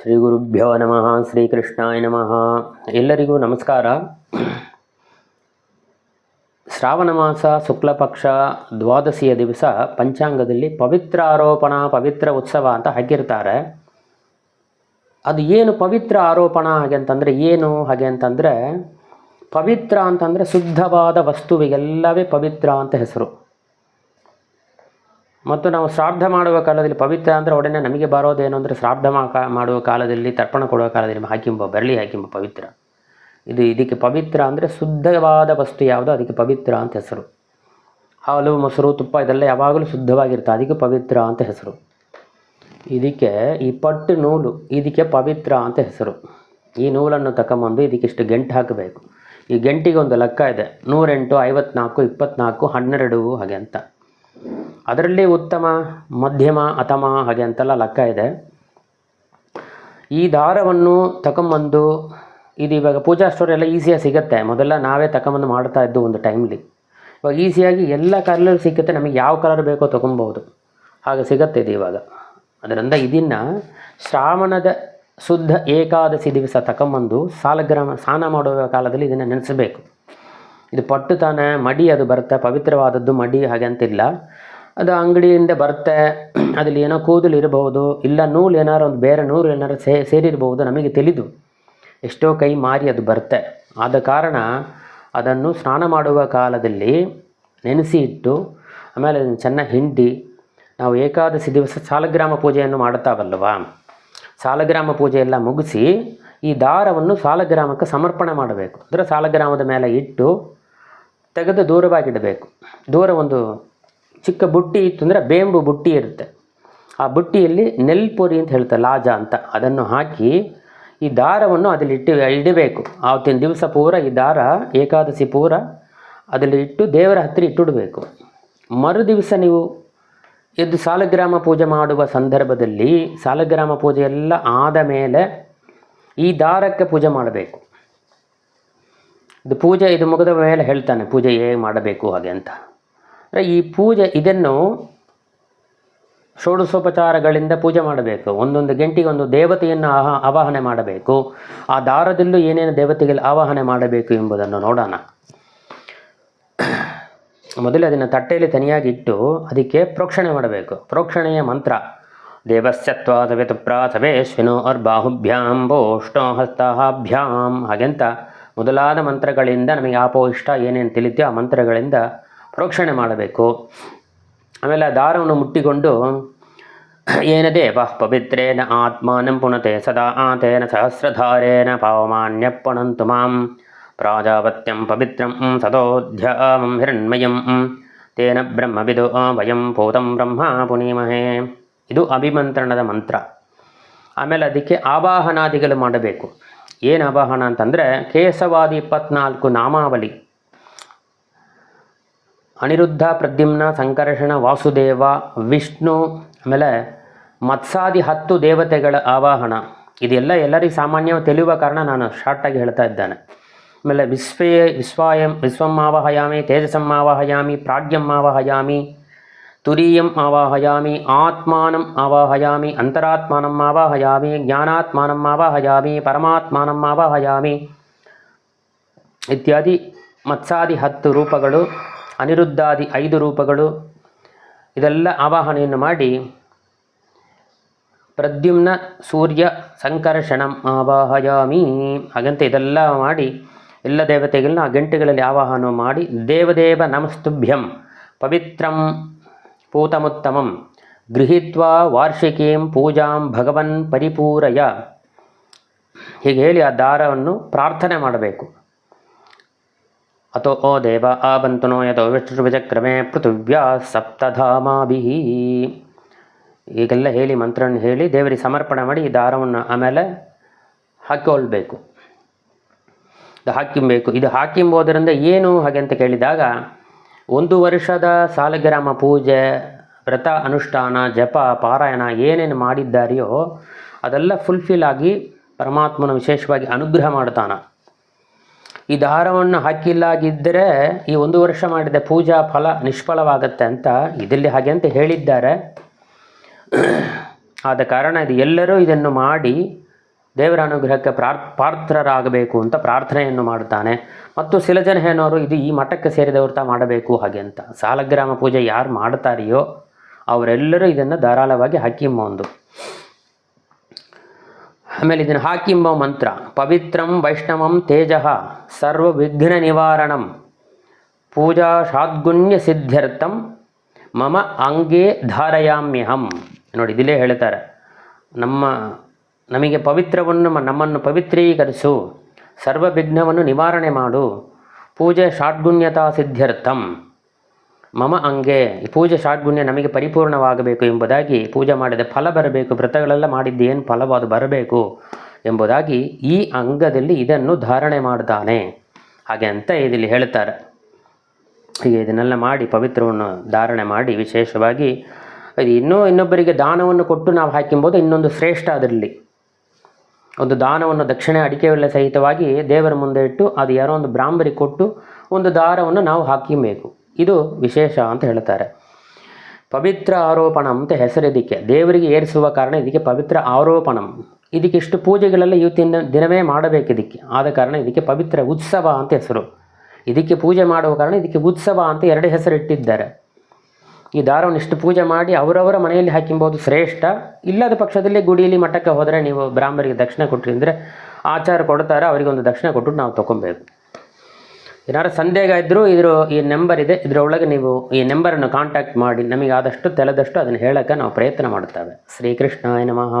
ಶ್ರೀ ಗುರುಭ್ಯೋ ನಮಃ. ಶ್ರೀಕೃಷ್ಣಾಯ ನಮಃ. ಎಲ್ಲರಿಗೂ ನಮಸ್ಕಾರ. ಶ್ರಾವಣ ಮಾಸ ಶುಕ್ಲಪಕ್ಷ ದ್ವಾದಶಿಯ ದಿವಸ ಪಂಚಾಂಗದಲ್ಲಿ ಪವಿತ್ರ ಆರೋಪಣ ಪವಿತ್ರ ಉತ್ಸವ ಅಂತ ಹಾಕಿರ್ತಾರೆ. ಅದು ಏನು ಪವಿತ್ರ ಆರೋಪಣ ಹಾಗೆ ಅಂತಂದರೆ ಪವಿತ್ರ ಅಂತಂದರೆ ಶುದ್ಧವಾದ ವಸ್ತುವಿಗೆಲ್ಲವೇ ಪವಿತ್ರ ಅಂತ ಹೆಸರು. ಮತ್ತು ನಾವು ಶ್ರಾದ್ದ ಮಾಡುವ ಕಾಲದಲ್ಲಿ ಪವಿತ್ರ ಅಂದರೆ ಒಡನೆ ನಮಗೆ ಬರೋದೇನು ಅಂದರೆ ಶ್ರಾದ್ದ ಮಾಡುವ ಕಾಲದಲ್ಲಿ ತರ್ಪಣ ಕೊಡುವ ಕಾಲದಲ್ಲಿ ಬೆರಳಿ ಹಾಕಿಂಬ ಪವಿತ್ರ. ಇದಕ್ಕೆ ಪವಿತ್ರ ಅಂದರೆ ಶುದ್ಧವಾದ ವಸ್ತು ಯಾವುದೋ ಅದಕ್ಕೆ ಪವಿತ್ರ ಅಂತ ಹೆಸರು. ಹಾಲು ಮೊಸರು ತುಪ್ಪ ಇದೆಲ್ಲ ಯಾವಾಗಲೂ ಶುದ್ಧವಾಗಿರುತ್ತೆ, ಅದಕ್ಕೆ ಪವಿತ್ರ ಅಂತ ಹೆಸರು. ಇದಕ್ಕೆ ಈ ಪಟ್ಟು ನೂಲು ಇದಕ್ಕೆ ಪವಿತ್ರ ಅಂತ ಹೆಸರು. ಈ ನೂಲನ್ನು ತಗೊಂಬಂದು ಇದಕ್ಕಿಷ್ಟು ಗಂಟು ಹಾಕಬೇಕು. ಈ ಗಂಟಿಗೆ ಒಂದು ಲೆಕ್ಕ ಇದೆ, 108, 54, 24, 12 ಹಾಗೆ ಅಂತ. ಅದರಲ್ಲಿ ಉತ್ತಮ ಮಧ್ಯಮ ಅಥಮ ಹಾಗೆ ಅಂತೆಲ್ಲ ಲೆಕ್ಕ ಇದೆ. ಈ ದಾರವನ್ನು ತಗೊಂಬಂದು ಇದು ಇವಾಗ ಪೂಜಾ ಸ್ಟೋರ್ ಎಲ್ಲ ಈಸಿಯಾಗಿ ಸಿಗುತ್ತೆ. ಮೊದಲ ನಾವೇ ತಗೊಂಬಂದು ಮಾಡ್ತಾ ಇದ್ದು ಒಂದು ಟೈಮ್ಲಿ. ಇವಾಗ ಈಸಿಯಾಗಿ ಎಲ್ಲ ಕಲರ್ ಸಿಗುತ್ತೆ, ನಮಗೆ ಯಾವ ಕಲರ್ ಬೇಕೋ ತೊಗೊಬೋದು, ಹಾಗೆ ಸಿಗುತ್ತೆ ಇದು ಇವಾಗ. ಅದರಿಂದ ಇದನ್ನು ಶ್ರಾವಣದ ಶುದ್ಧ ಏಕಾದಶಿ ದಿವಸ ತಗೊಂಬಂದು ಸಾಲಗ್ರಾಮ ಸ್ನಾನ ಮಾಡುವ ಕಾಲದಲ್ಲಿ ಇದನ್ನು ನೆನೆಸಬೇಕು. ಇದು ಪಟ್ಟು ತಾನೇ ಮಡಿ ಅದು ಬರುತ್ತೆ, ಪವಿತ್ರವಾದದ್ದು ಮಡಿ ಹಾಗೆ ಅಂತಿಲ್ಲ. ಅದು ಅಂಗಡಿಯಿಂದ ಬರುತ್ತೆ, ಅದಲ್ಲಿ ಏನೋ ಕೂದಲು ಇರಬಹುದು, ಇಲ್ಲ ನೂಲು ಏನಾರು ಒಂದು ಬೇರೆ ನೂಲು ಏನಾರು ಸೇರಿರ್ಬೋದು, ನಮಗೆ ತಿಳಿದು ಎಷ್ಟೋ ಕೈ ಮಾರಿ ಅದು ಬರುತ್ತೆ. ಆದ ಕಾರಣ ಅದನ್ನು ಸ್ನಾನ ಮಾಡುವ ಕಾಲದಲ್ಲಿ ನೆನೆಸಿ ಇಟ್ಟು ಆಮೇಲೆ ಅದನ್ನು ಚೆನ್ನಾಗಿ ಹಿಂಡಿ ನಾವು ಏಕಾದಶಿ ದಿವಸ ಸಾಲಗ್ರಾಮ ಪೂಜೆಯನ್ನು ಮಾಡುತ್ತಾವಲ್ವ, ಸಾಲಗ್ರಾಮ ಪೂಜೆ ಎಲ್ಲ ಮುಗಿಸಿ ಈ ದಾರವನ್ನು ಸಾಲಗ್ರಾಮಕ್ಕೆ ಸಮರ್ಪಣೆ ಮಾಡಬೇಕು. ಅಂದರೆ ಸಾಲಗ್ರಾಮದ ಮೇಲೆ ಇಟ್ಟು ತೆಗೆದು ದೂರವಾಗಿಡಬೇಕು. ದೂರ ಒಂದು ಚಿಕ್ಕ ಬುಟ್ಟಿ ಇತ್ತು ಅಂದರೆ ಬೇಂಬು ಬುಟ್ಟಿ ಇರುತ್ತೆ, ಆ ಬುಟ್ಟಿಯಲ್ಲಿ ನೆಲ್ಪುರಿ ಅಂತ ಹೇಳ್ತಾರೆ, ಲಾಜ ಅಂತ, ಅದನ್ನು ಹಾಕಿ ಈ ದಾರವನ್ನು ಅದರಲ್ಲಿ ಇಡಬೇಕು. ಆವತ್ತಿನ ದಿವಸ ಪೂರ ಈ ದಾರ ಏಕಾದಶಿ ಪೂರ ಅದರಲ್ಲಿ ಇಟ್ಟು ದೇವರ ಹತ್ತಿರ ಇಟ್ಟಿಡಬೇಕು. ಮರು ದಿವಸ ನೀವು ಎದ್ದು ಸಾಲಗ್ರಾಮ ಪೂಜೆ ಮಾಡುವ ಸಂದರ್ಭದಲ್ಲಿ ಸಾಲಗ್ರಾಮ ಪೂಜೆ ಎಲ್ಲ ಆದ ಮೇಲೆ ಈ ದಾರಕ್ಕೆ ಪೂಜೆ ಮಾಡಬೇಕು. ಇದು ಮುಗಿದ ಮೇಲೆ ಹೇಳ್ತಾನೆ ಪೂಜೆ ಹೇಗೆ ಮಾಡಬೇಕು ಹಾಗೆ ಅಂತ. ಈ ಪೂಜೆ ಇದನ್ನು ಷೋಡಶೋಪಚಾರಗಳಿಂದ ಪೂಜೆ ಮಾಡಬೇಕು. ಒಂದೊಂದು ಗಂಟೆಗೆ ಒಂದು ದೇವತೆಯನ್ನು ಆವಾಹನೆ ಮಾಡಬೇಕು. ಆ ದಾರದಲ್ಲೂ ಏನೇನು ದೇವತೆಗಳು ಆವಾಹನೆ ಮಾಡಬೇಕು ಎಂಬುದನ್ನು ನೋಡೋಣ. ಮೊದಲು ಅದನ್ನು ತಟ್ಟೆಯಲ್ಲಿ ತನಿಯಾಗಿಟ್ಟು ಅದಕ್ಕೆ ಪ್ರೋಕ್ಷಣೆ ಮಾಡಬೇಕು. ಪ್ರೋಕ್ಷಣೆಯ ಮಂತ್ರ ದೇವಸ್ಯತ್ವ ಸವೆತು ಪ್ರಾಸವೇಶ್ವಿನೋ ಬಾಹುಭ್ಯಾಂ ಬೋಷ್ಟೋ ಹಸ್ತಭ್ಯಾಂ ಹಾಗೆಂತ ಮೊದಲಾದ ಮಂತ್ರಗಳಿಂದ ನಮಗೆ ಆಪೋ ಇಷ್ಟ ಏನೇನು ತಿಳಿತೀಯೋ ಆ ಮಂತ್ರಗಳಿಂದ ಪ್ರೋಕ್ಷಣೆ ಮಾಡಬೇಕು. ಆಮೇಲೆ ಆ ದಾರವನ್ನು ಮುಟ್ಟಿಕೊಂಡು ಏನ ದೇವ ಪವಿತ್ರೇನ ಆತ್ಮಾನಂ ಪುನತೆ ಸದಾ ಆತೇನ ಸಹಸ್ರಧಾರೇನ ಪಾವಮಾನ್ಯಪ್ಪಣಂತು ಮಾಂ ಪ್ರಾಜಾಪತ್ಯಂ ಪವಿತ್ರಂ ಸದೋಧ್ಯಾಮಂ ಹಿರಣ್ಮಯಂ ತೇನ ಬ್ರಹ್ಮವಿದು ವಯಂ ಭೂತಂ ಬ್ರಹ್ಮ ಪುನೀಮಹೇ. ಇದು ಅಭಿಮಂತ್ರಣದ ಮಂತ್ರ. ಆಮೇಲೆ ಅದಕ್ಕೆ ಆವಾಹನಾದಿಗಳು ಮಾಡಬೇಕು. ಏನು ಆವಾಹನ ಅಂತಂದರೆ ಕೇಶವಾದಿ 24 ನಾಮಾವಳಿ, ಅನಿರುದ್ಧ, ಪ್ರದ್ಯುಮ್ನ, ಸಂಕರ್ಷಣ, ವಾಸುದೇವ, ವಿಷ್ಣು, ಆಮೇಲೆ ಮತ್ಸಾದಿ 10 ದೇವತೆಗಳ ಆವಾಹನ. ಇದೆಲ್ಲ ಎಲ್ಲರಿಗೂ ಸಾಮಾನ್ಯವಾಗಿ ತಿಳಿಯುವ ಕಾರಣ ನಾನು ಶಾರ್ಟಾಗಿ ಹೇಳ್ತಾ ಇದ್ದೇನೆ. ಆಮೇಲೆ ವಿಶ್ವಂ ಆವಾಹಯಾಮಿ, ತೇಜಸಂ ಆವಾಹಯಾಮಿ, ಪ್ರಾಜ್ಞಂ ಆವಾಹಯಾಮಿ, ತುರೀಯಂ ಆವಾಹಯಾಮಿ, ಆತ್ಮಾನಂ ಆವಾಹಯಾಮಿ, ಅಂತರಾತ್ಮಾನಂ ಆವಾಹಯಾಮಿ, ಜ್ಞಾನಾತ್ಮಾನಂ ಆವಾಹಯಾಮಿ, ಪರಮಾತ್ಮಾನಂ ಆವಾಹಯಾಮಿ ಇತ್ಯಾದಿ ಮತ್ಸಾದಿ 10 ರೂಪಗಳು, ಅನಿರುದ್ಧಾದಿ 5 ರೂಪಗಳು, ಇದೆಲ್ಲ ಆವಾಹನೆಯನ್ನು ಮಾಡಿ ಪ್ರದ್ಯುಮ್ನ ಸೂರ್ಯ ಸಂಕರ್ಷಣಂ ಆವಾಹಯಾಮಿ ಹಾಗಂತ ಇದೆಲ್ಲ ಮಾಡಿ ಎಲ್ಲ ದೇವತೆಗಳನ್ನ ಆ ಗಂಟೆಗಳಲ್ಲಿ ಆವಾಹನ ಮಾಡಿ ದೇವದೇವ ನಮಸ್ತುಭ್ಯಂ ಪವಿತ್ರಂ ಪೂತಮುತ್ತಮಂ ಗೃಹೀತ್ವಾ ವಾರ್ಷಿಕೀಂ ಪೂಜಾಂ ಭಗವನ್ ಪರಿಪೂರಯ ಹೀಗೆ ಹೇಳಿ ಆ ದಾರವನ್ನು ಪ್ರಾರ್ಥನೆ ಮಾಡಬೇಕು. ಅಥೋ ಓ ದೇವ ಆಬಂತನೋ ಯಥೋ ವಿಷ್ಣುರ್ವಿಚಕ್ರಮೇ ಪೃಥಿವ್ಯಾ ಸಪ್ತಧಾಮಾಭಿಃ ಹೀಗೆಲ್ಲ ಹೇಳಿ ಮಂತ್ರವನ್ನು ಹೇಳಿ ದೇವರಿಗೆ ಸಮರ್ಪಣೆ ಮಾಡಿ ಈ ದಾರವನ್ನು ಆಮೇಲೆ ಹಾಕಿಕೊಳ್ಬೇಕು. ಇದು ಹಾಕಿಂಬೋದರಿಂದ ಏನು ಹಾಗೆ ಅಂತ ಕೇಳಿದಾಗ 1 ವರ್ಷದ ಸಾಲಗ್ರಾಮ ಪೂಜೆ, ವ್ರತ ಅನುಷ್ಠಾನ, ಜಪ, ಪಾರಾಯಣ ಏನೇನು ಮಾಡಿದ್ದಾರೆಯೋ ಅದೆಲ್ಲ ಫುಲ್ಫಿಲ್ ಆಗಿ ಪರಮಾತ್ಮನ ವಿಶೇಷವಾಗಿ ಅನುಗ್ರಹ ಮಾಡ್ತಾನೆ. ಈ ದಾರವನ್ನು ಹಾಕಿಲ್ಲಾಗಿದ್ದರೆ ಈ 1 ವರ್ಷ ಮಾಡಿದ ಪೂಜಾ ಫಲ ನಿಷ್ಫಲವಾಗತ್ತೆ ಅಂತ ಇದರಲ್ಲಿ ಹಾಗೆ ಅಂತ ಹೇಳಿದ್ದಾರೆ. ಆದ ಕಾರಣ ಇದು ಎಲ್ಲರೂ ಇದನ್ನು ಮಾಡಿ ದೇವರ ಅನುಗ್ರಹಕ್ಕೆ ಪಾತ್ರರಾಗಬೇಕು ಅಂತ ಪ್ರಾರ್ಥನೆಯನ್ನು ಮಾಡುತ್ತಾನೆ. ಮತ್ತು ಶಿಲಜನ ಹೇನೋರು ಇದು ಈ ಮಠಕ್ಕೆ ಸೇರಿದವ್ರತ ಮಾಡಬೇಕು ಹಾಗೆ ಅಂತ. ಸಾಲಗ್ರಾಮ ಪೂಜೆ ಯಾರು ಮಾಡ್ತಾರೆಯೋ ಅವರೆಲ್ಲರೂ ಇದನ್ನು ಧಾರಾಳವಾಗಿ ಹಾಕಿಂಬೋದು. ಆಮೇಲೆ ಇದನ್ನು ಹಾಕಿಂಬ ಮಂತ್ರ ಪವಿತ್ರಂ ವೈಷ್ಣವಂ ತೇಜ ಸರ್ವ ವಿಘ್ನ ನಿವಾರಣಂ ಪೂಜಾ ಶಾದ್ಗುಣ್ಯ ಸಿದ್ಧ್ಯರ್ಥಂ ಮಮ ಅಂಗೇ ಧಾರಯಾಮ್ಯಹಂ. ನೋಡಿ ಇದಿಲ್ಲೇ ಹೇಳ್ತಾರೆ, ನಮಗೆ ಪವಿತ್ರವನ್ನು ನಮ್ಮನ್ನು ಪವಿತ್ರೀಕರಿಸು, ಸರ್ವ ವಿಘ್ನವನ್ನು ನಿವಾರಣೆ ಮಾಡು, ಪೂಜೆ ಷಾಡ್ಗುಣ್ಯತಾ ಸಿದ್ಧ್ಯರ್ಥಂ ಮಮ ಅಂಗೆ, ಈ ಪೂಜೆ ಷಾಡ್ಗುಣ್ಯ ನಮಗೆ ಪರಿಪೂರ್ಣವಾಗಬೇಕು ಎಂಬುದಾಗಿ, ಪೂಜೆ ಮಾಡಿದ ಫಲ ಬರಬೇಕು, ವ್ರತಗಳೆಲ್ಲ ಮಾಡಿದ್ದು ಏನು ಫಲವೋ ಅದು ಬರಬೇಕು ಎಂಬುದಾಗಿ ಈ ಅಂಗದಲ್ಲಿ ಇದನ್ನು ಧಾರಣೆ ಮಾಡ್ತಾನೆ ಹಾಗೆ ಅಂತ ಇದರಲ್ಲಿ ಹೇಳ್ತಾರೆ. ಹೀಗೆ ಇದನ್ನೆಲ್ಲ ಮಾಡಿ ಪವಿತ್ರವನ್ನು ಧಾರಣೆ ಮಾಡಿ ವಿಶೇಷವಾಗಿ ಇದು ಇನ್ನೊಬ್ಬರಿಗೆ ದಾನವನ್ನು ಕೊಟ್ಟು ನಾವು ಹಾಕಿಂಬೋದು. ಇನ್ನೊಂದು ಶ್ರೇಷ್ಠ ಅದರಲ್ಲಿ ಒಂದು ದಾನವನ್ನು ದಕ್ಷಿಣೆ ಅಡಿಕೆವೆಲ್ಲ ಸಹಿತವಾಗಿ ದೇವರ ಮುಂದೆ ಇಟ್ಟು ಅದು ಯಾರೋ ಒಂದು ಬ್ರಾಹ್ಮರಿಗೆ ಕೊಟ್ಟು ಒಂದು ದಾರವನ್ನು ನಾವು ಹಾಕಿಬೇಕು. ಇದು ವಿಶೇಷ ಅಂತ ಹೇಳ್ತಾರೆ. ಪವಿತ್ರ ಆರೋಪಣಂ ಅಂತ ಹೆಸರು ಇದಕ್ಕೆ, ದೇವರಿಗೆ ಏರಿಸುವ ಕಾರಣ ಇದಕ್ಕೆ ಪವಿತ್ರ ಆರೋಪಣಂ. ಇದಕ್ಕೆ ಇಷ್ಟು ಪೂಜೆಗಳೆಲ್ಲ ಇವತ್ತಿನ ದಿನವೇ ಮಾಡಬೇಕು ಇದಕ್ಕೆ, ಆದ ಕಾರಣ ಇದಕ್ಕೆ ಪವಿತ್ರ ಉತ್ಸವ ಅಂತ ಹೆಸರು. ಇದಕ್ಕೆ ಪೂಜೆ ಮಾಡುವ ಕಾರಣ ಇದಕ್ಕೆ ಉತ್ಸವ ಅಂತ 2 ಹೆಸರು ಇಟ್ಟಿದ್ದಾರೆ. ಈ ದಾರವನ್ನು ಇಷ್ಟು ಪೂಜೆ ಮಾಡಿ ಅವರವರ ಮನೆಯಲ್ಲಿ ಹಾಕಿಂಬೋದು ಶ್ರೇಷ್ಠ. ಇಲ್ಲದ ಪಕ್ಷದಲ್ಲಿ ಗುಡಿಯಲ್ಲಿ ಮಠಕ್ಕೆ ಹೋದರೆ ನೀವು ಬ್ರಾಹ್ಮರಿಗೆ ದಕ್ಷಿಣೆ ಕೊಟ್ಟರೆ ಅಂದರೆ ಆಚಾರ ಕೊಡ್ತಾರೆ, ಅವರಿಗೊಂದು ದಕ್ಷಿಣೆ ಕೊಟ್ಟು ನಾವು ತೊಗೊಬೇಕು. ಏನಾದ್ರು ಸಂದೇಹ ಇದ್ದರೂ ಈ ನಂಬರ್ ಇದೆ, ಇದರೊಳಗೆ ನೀವು ಈ ನಂಬರನ್ನು ಕಾಂಟ್ಯಾಕ್ಟ್ ಮಾಡಿ ನಮಗೆ ಆದಷ್ಟು ತೆಲದಷ್ಟು ಅದನ್ನು ಹೇಳೋಕ್ಕೆ ನಾವು ಪ್ರಯತ್ನ ಮಾಡುತ್ತೇವೆ. ಶ್ರೀಕೃಷ್ಣಾಯ ನಮಃ.